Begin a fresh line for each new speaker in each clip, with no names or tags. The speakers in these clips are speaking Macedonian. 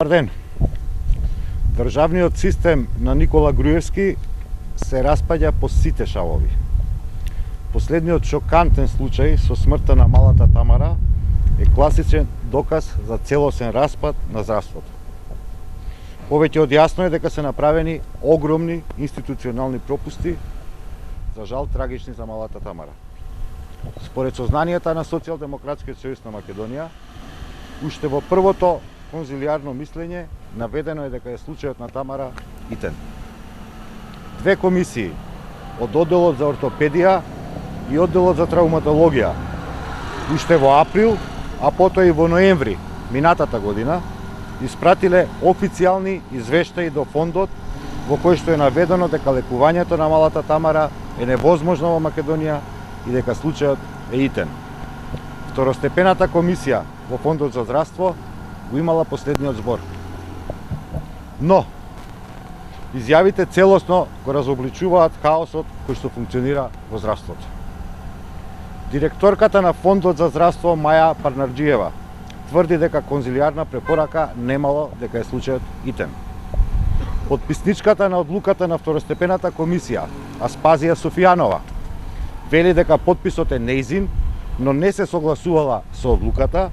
Добар ден. Државниот систем на Никола Груевски се распаѓа по сите шавови. Последниот шокантен случај со смртта на малата Тамара е класичен доказ за целосен распад на здравството. Повеќе од јасно е дека се направени огромни институционални пропусти, за жал трагични за малата Тамара. Според сознанијата на Социјалдемократскиот сојуз на Македонија, уште во првото конзилијарно мислење наведено е дека е случајот на Тамара итен. Две комисии од одделот за ортопедија и одделот за травматологија уште во април, а потоа и во ноември минатата година испратиле официјални извештаи до фондот во кој што е наведено дека лекувањето на малата Тамара е невозможно во Македонија и дека случајот е итен. Второстепената комисија во фондот за здравство го имала последниот збор. Но изјавите целосно го разобличуваат хаосот кој што функционира во здравството. Директорката на фондот за здравство Маја Парнарџиева тврди дека конзилијарна препорака немало дека е случајот итен. Подписничката на одлуката на второстепената комисија Аспазија Софијанова вели дека подписот е нејзин, но не се согласувала со одлуката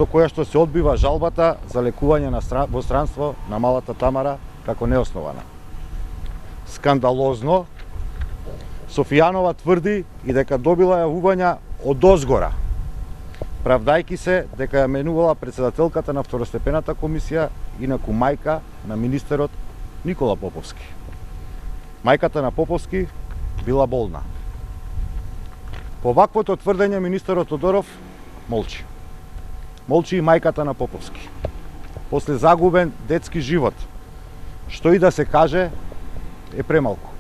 со која што се одбива жалбата за лекување во странство на малата Тамара како неоснована. Скандалозно, Софијанова тврди и дека добила јавувања од озгора, правдајки се дека ја менувала председателката на второстепената комисија, инаку мајка на министерот Никола Поповски. Мајката на Поповски била болна. По ваквото тврдење министерот Тодоров молчи. Молчи и мајката на Поповски. После загубен детски живот, што и да се каже, е премалку.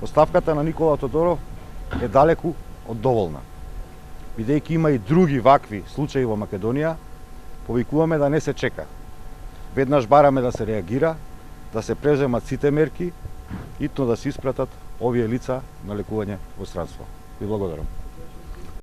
Оставката на Никола Тодоров е далеку од доволна. Бидејќи има и други вакви случаи во Македонија, повикуваме да не се чека. Веднаш бараме да се реагира, да се преземат сите мерки, итно да се испратат овие лица на лекување во странство. Ви благодарам.